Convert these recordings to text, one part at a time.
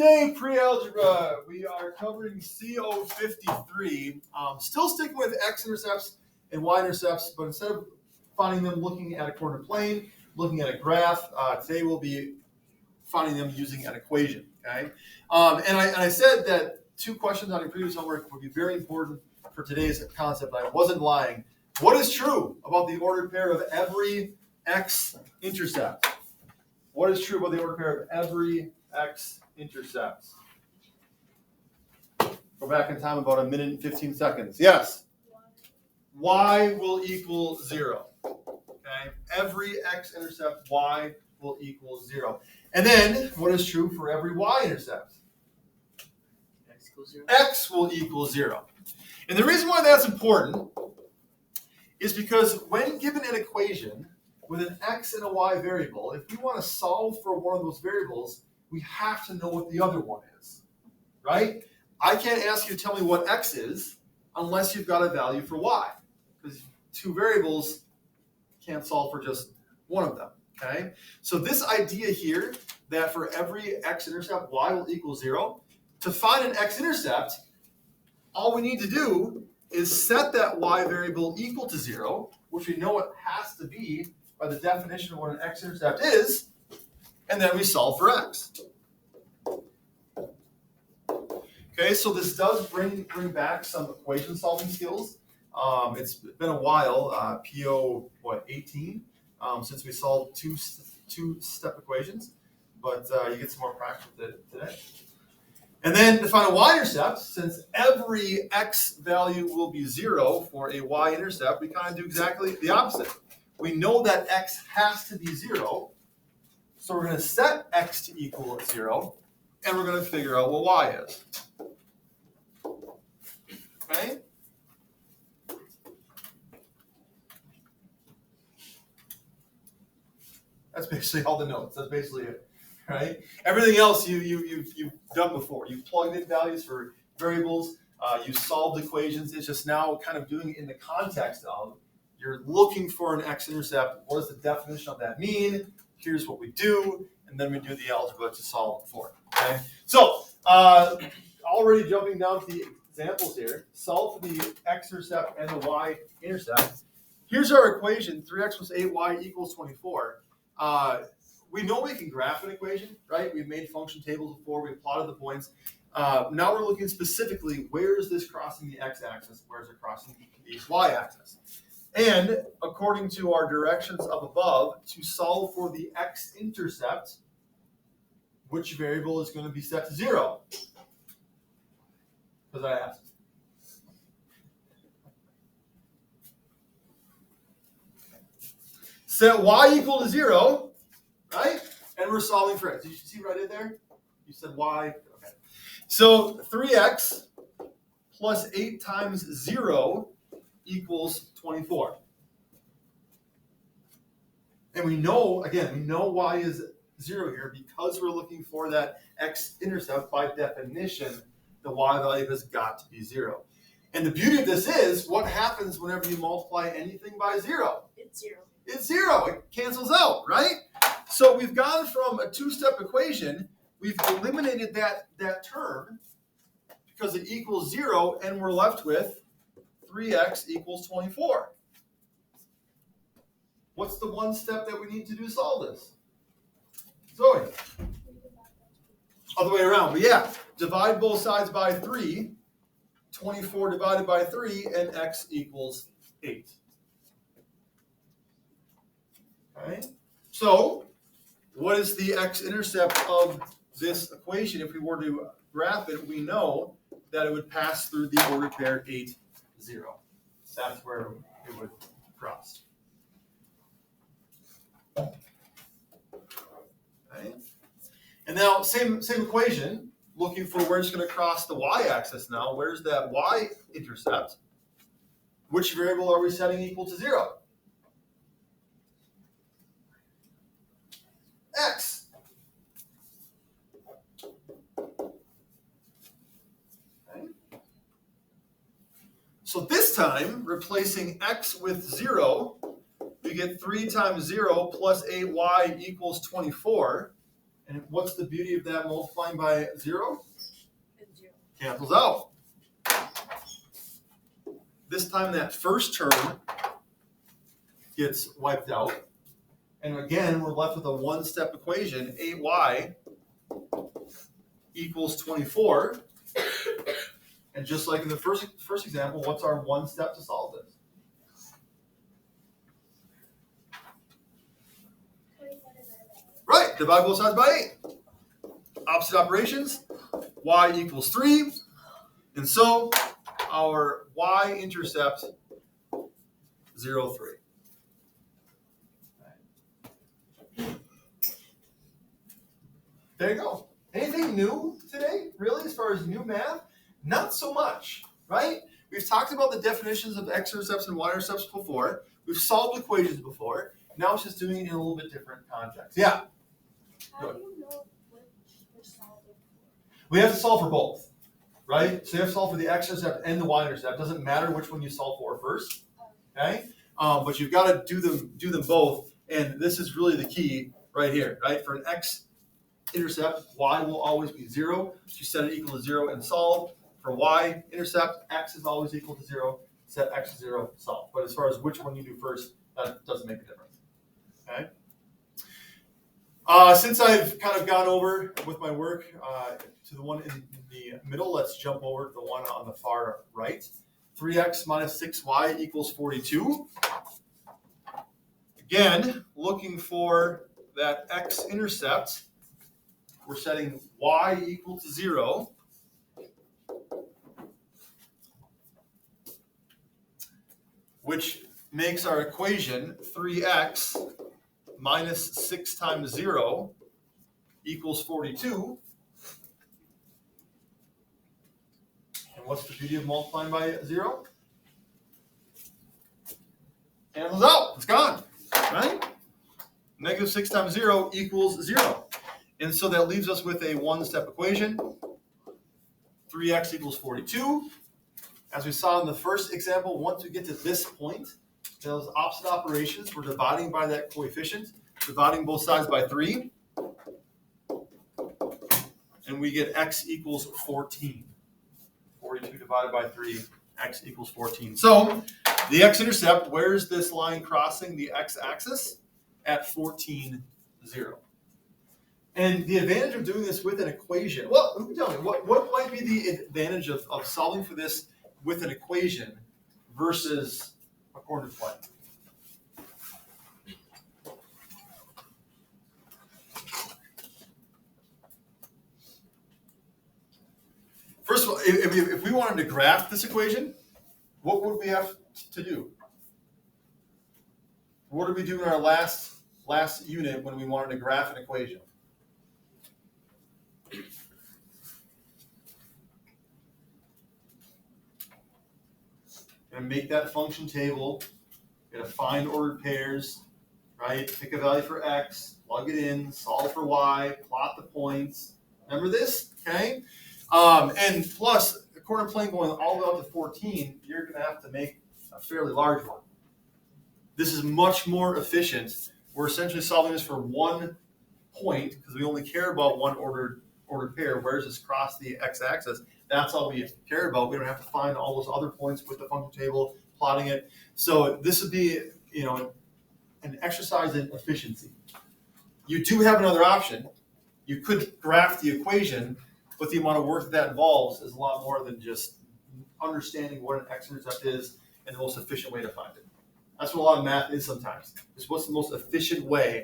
day, pre-algebra. We are covering CO53. Still sticking with X-intercepts and Y-intercepts, but instead of finding them looking at a coordinate plane, looking at a graph, today we'll be finding them using an equation. Okay, and I said that 2 questions on your previous homework would be very important for today's concept. I wasn't lying. What is true about the ordered pair of every X-intercept? What is true about the ordered pair of every X-intercept? Go back in time about a minute and 15 seconds. Yes. Y will equal 0. Okay. Every X-intercept, Y will equal 0. And then, what is true for every Y-intercept? X equals 0. X will equal 0. And the reason why that's important is because when given an equation with an X and a Y variable, if we want to solve for one of those variables, we have to know what the other one is, right? I can't ask you to tell me what X is unless you've got a value for Y, because 2 variables can't solve for just one of them, okay? So this idea here that for every X-intercept, Y will equal 0, to find an X-intercept, all we need to do is set that Y variable equal to 0, which we know it has to be by the definition of what an X-intercept is, and then we solve for X. Okay, so this does bring back some equation solving skills. It's been a while, PO 18, since we solved two-step equations, but you get some more practice with it today. And then to find a Y-intercept, since every X value will be 0 for a Y-intercept, we kind of do exactly the opposite. We know that X has to be 0, so we're going to set X to equal 0, and we're going to figure out what Y is. Okay? That's basically all the notes. That's basically it, right? Everything else you've done before. You've plugged in values for variables. You solved equations. It's just now kind of doing it in the context of you're looking for an X-intercept. What does the definition of that mean? Here's what we do, and then we do the algebra to solve for it. Okay? So already jumping down to the examples here. Solve for the X-intercept and the Y-intercept. Here's our equation: 3x plus 8y equals 24. We know we can graph an equation, right? We've made function tables before. We've plotted the points. Now we're looking specifically, where is this crossing the x-axis? Where is it crossing the y-axis? And according to our directions up above, to solve for the x-intercept, which variable is going to be set to 0? Because I asked. Set y equal to 0, right? And we're solving for x. Did you see what I did there? You said y. Okay. So 3x plus 8 times 0 equals 24. And we know, again, we know y is 0 here because we're looking for that x-intercept. By definition, the y value has got to be 0. And the beauty of this is, what happens whenever you multiply anything by 0? It's 0. It's 0. It cancels out, right? So we've gone from a 2-step equation. We've eliminated that term because it equals 0, and we're left with 3x equals 24. What's the one step that we need to do to solve this? Zoe. Other way around. But yeah, divide both sides by 3. 24 divided by 3, and x equals 8. Okay. So, what is the x-intercept of this equation? If we were to graph it, we know that it would pass through the ordered pair 8, 0. That's where it would cross. Okay. And now, same equation, looking for where it's going to cross the y-axis now. Where's that y-intercept? Which variable are we setting equal to 0? X. Okay. So this time, replacing x with 0, we get 3 times 0 plus 8y equals 24. And what's the beauty of that multiplying by 0? And 0. Cancels out. This time that first term gets wiped out. And again, we're left with a one-step equation, 8y equals 24. And just like in the first example, what's our one step to solve this? Right, divide both sides by 8. Opposite operations, y equals 3. And so our y-intercept, 0, 3. There you go. Anything new today, really, as far as new math? Not so much, right? We've talked about the definitions of X-intercepts and Y-intercepts before. We've solved equations before. Now it's just doing it in a little bit different context. Yeah? How do you know which you're solving for? We have to solve for both, right? So you have to solve for the X-intercept and the Y-intercept. Doesn't matter which one you solve for first, okay? But you've got to do them both, and this is really the key right here, right? For an X-intercept, y will always be 0. So you set it equal to 0 and solve. For y-intercept, x is always equal to 0. Set x to 0, solve. But as far as which one you do first, that doesn't make a difference. Okay. Since I've kind of gone over with my work to the one in the middle, let's jump over to the one on the far right. 3x minus 6y equals 42. Again, looking for that x-intercept, we're setting y equal to 0. Which makes our equation 3x minus 6 times 0 equals 42. And what's the beauty of multiplying by 0? Cancels out. It's gone. Right? Negative 6 times 0 equals 0. And so that leaves us with a one-step equation. 3x equals 42. As we saw in the first example, once we get to this point, those opposite operations, we're dividing by that coefficient, dividing both sides by 3, and we get x equals 14. 42 divided by 3, x equals 14. So the x-intercept, where's this line crossing the x-axis? At 14, 0. And the advantage of doing this with an equation, well, tell me, what might be the advantage of solving for this with an equation versus a corner plane? First of all, if we wanted to graph this equation, what would we have to do? What did we do in our last unit when we wanted to graph an equation? Gonna make that function table, gonna find ordered pairs, right? Pick a value for x, plug it in, solve for y, plot the points. Remember this? Okay? And plus, the corner plane going all the way up to 14, you're gonna have to make a fairly large one. This is much more efficient. We're essentially solving this for one point because we only care about one ordered pair. Where's this cross the x-axis? That's all we care about. We don't have to find all those other points with the function table, plotting it. So this would be, an exercise in efficiency. You do have another option. You could graph the equation, but the amount of work that involves is a lot more than just understanding what an x-intercept is and the most efficient way to find it. That's what a lot of math is sometimes. It's what's the most efficient way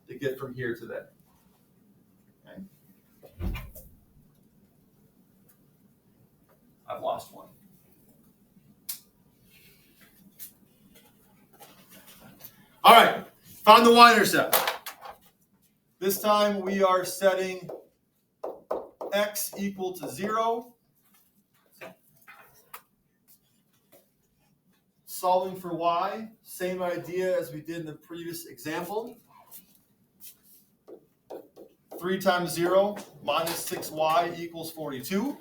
to get from here to there. Okay. I've lost one. All right, found the y-intercept. This time we are setting x equal to 0. Solving for y, same idea as we did in the previous example. 3 times 0 minus 6y equals 42.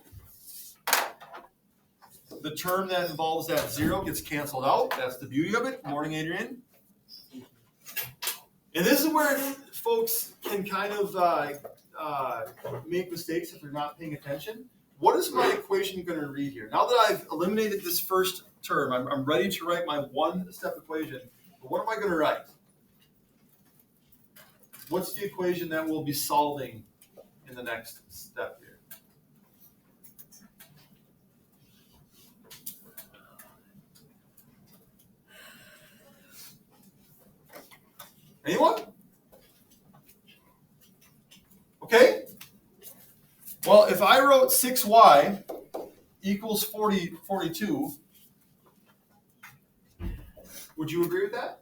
The term that involves that 0 gets canceled out. That's the beauty of it. Morning, Adrian. And this is where folks can kind of make mistakes if you're not paying attention. What is my equation going to read here? Now that I've eliminated this first term, I'm ready to write my one-step equation. But what am I going to write? What's the equation that we'll be solving in the next step here? Anyone? Okay. Well, if I wrote 6y equals 42, would you agree with that?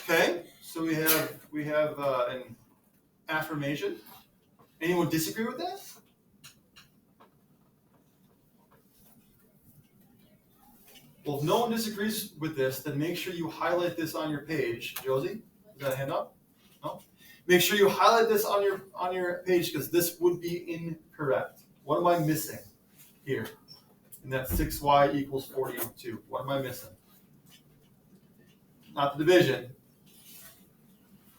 Okay, so we have an affirmation. Anyone disagree with that? Well, if no one disagrees with this, then make sure you highlight this on your page. Josie, is that a hand up? No? Make sure you highlight this on your page because this would be incorrect. What am I missing here? And that's 6y equals 42. What am I missing? Not the division.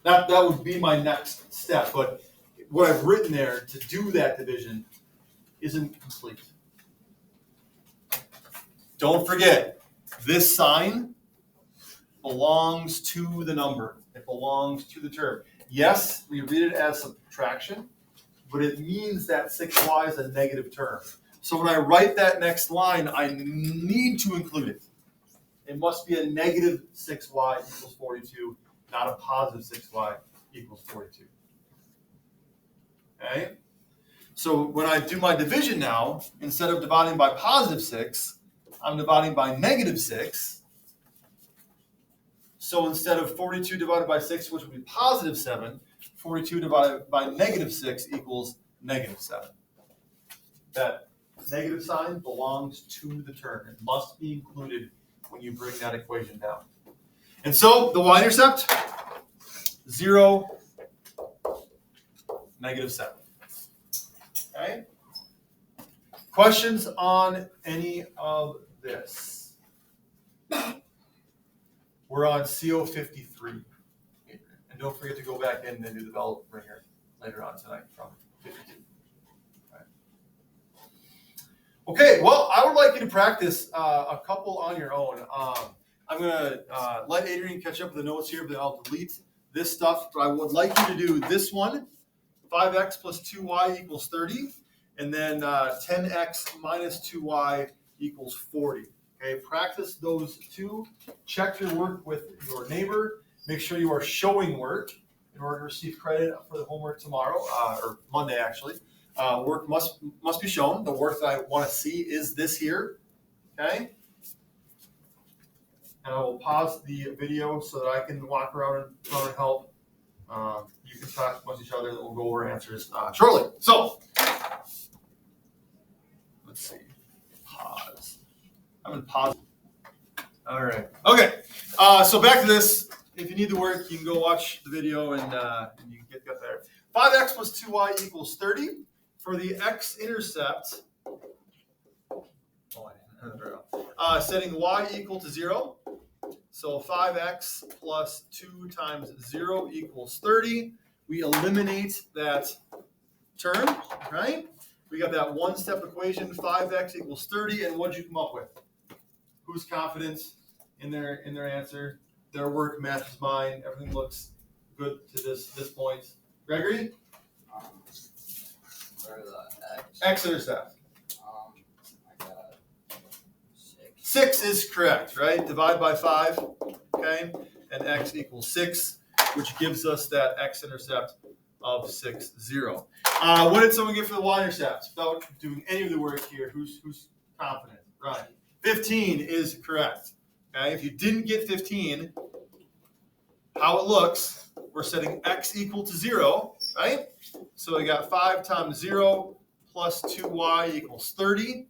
That would be my next step, but what I've written there to do that division isn't complete. Don't forget, this sign belongs to the number. It belongs to the term. Yes, we read it as subtraction, but it means that 6y is a negative term. So when I write that next line, I need to include it. It must be a negative 6y equals 42, not a positive 6y equals 42. Okay? So when I do my division now, instead of dividing by positive 6, I'm dividing by negative 6. So instead of 42 divided by 6, which would be positive 7, 42 divided by negative 6 equals negative 7. That negative sign belongs to the term. It must be included when you bring that equation down. And so the y-intercept, 0, negative 7. Okay? Questions on any of this? We're on CO53. And don't forget to go back in and do the bell ringer later on tonight from 52. Okay, well, I would like you to practice a couple on your own. I'm going to let Adrian catch up with the notes here, but I'll delete this stuff. But I would like you to do this one, 5x plus 2y equals 30, and then 10x minus 2y equals 40. Okay, practice those two. Check your work with your neighbor. Make sure you are showing work in order to receive credit for the homework tomorrow, or Monday actually. Work must be shown. The work that I want to see is this here. Okay? And I will pause the video so that I can walk around and help. You can talk amongst each other, and we'll go over answers shortly. So, let's see. Pause. I'm going to pause. All right. Okay. So back to this. If you need the work, you can go watch the video and you can get there. 5x plus 2y equals 30. For the X-Intercept, setting y equal to 0. So 5x plus 2 times 0 equals 30. We eliminate that term, right? We got that one-step equation, 5x equals 30. And what did you come up with? Who's confident in their answer? Their work matches mine. Everything looks good to this point. Gregory? Or the X-Intercept. I got 6. 6 is correct, right? Divide by 5, okay? And x equals 6, which gives us that X-Intercept of 6, 0. What did someone get for the Y-Intercept? Without doing any of the work here, who's confident? Right. 15 is correct. Okay, if you didn't get 15, how it looks, we're setting x equal to 0, right? So we got 5 times 0 plus 2y equals 30.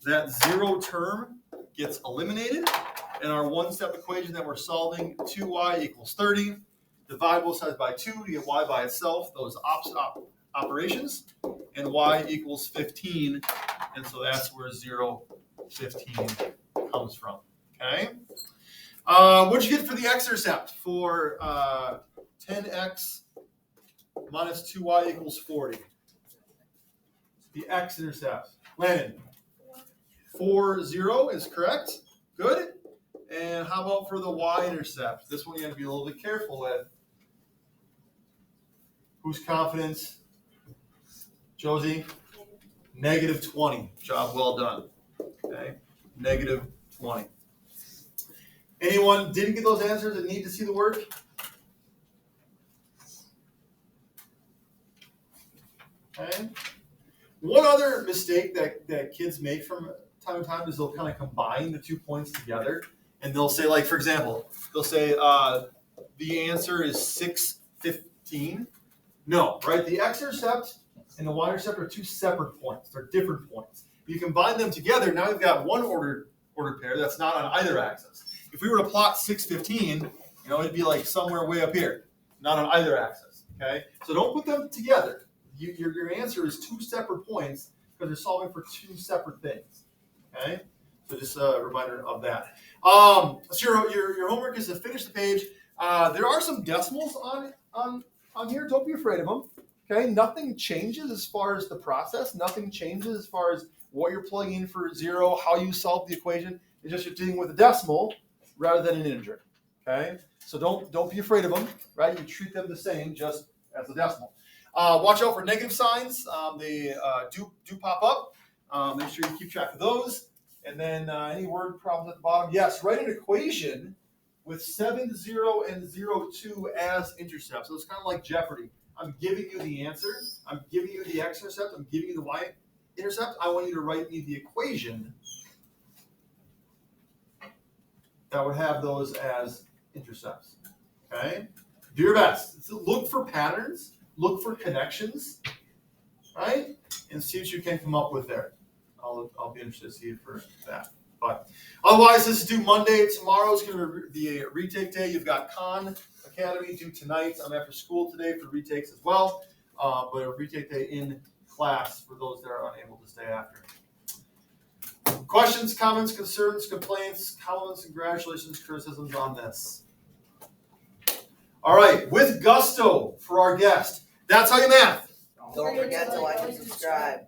That 0 term gets eliminated. And our one-step equation that we're solving, 2y equals 30. Divide both sides by 2 to get y by itself. Those operations, and y equals 15, and so that's where 0, 15 comes from, okay? What'd you get for the x-intercept for 10x minus 2y equals 40? The x-intercept. Landon, 40 is correct. Good. And how about for the y-intercept? This one you have to be a little bit careful with. Who's confident? Josie? Negative 20. Job well done. Okay. Negative 20. Anyone didn't get those answers that need to see the work? Okay. One other mistake that kids make from time to time is they'll kind of combine the 2 points together, and they'll say, like, for example, they'll say the answer is 615. No, right? The x-intercept and the y-intercept are 2 separate points. They're different points. You combine them together, now you've got one ordered pair that's not on either axis. If we were to plot 615, it'd be like somewhere way up here, not on either axis. Okay, so don't put them together. Your answer is 2 separate points because you're solving for 2 separate things. Okay, so just a reminder of that. So your homework is to finish the page. There are some decimals on here. Don't be afraid of them. Okay, nothing changes as far as the process. Nothing changes as far as what you're plugging in for 0, how you solve the equation. It's just you're dealing with a decimal rather than an integer. Okay, so don't be afraid of them. Right, you treat them the same, just as a decimal. Watch out for negative signs. They do pop up. Make sure you keep track of those. And then any word problems at the bottom. Yes, write an equation with 7, 0, and 0, 2 as intercepts. So it's kind of like Jeopardy. I'm giving you the answer. I'm giving you the x-intercept. I'm giving you the y-intercept. I want you to write me the equation that would have those as intercepts. Okay? Do your best. Look for patterns. Look for connections, right? And see what you can come up with there. I'll be interested to see you for that. But otherwise, this is due Monday. Tomorrow's going to be a retake day. You've got Khan Academy due tonight. I'm after school today for retakes as well. But a retake day in class for those that are unable to stay after. Questions, comments, concerns, complaints, compliments, congratulations, criticisms on this. All right, with gusto for our guest. That's how you math. Don't forget to like and subscribe.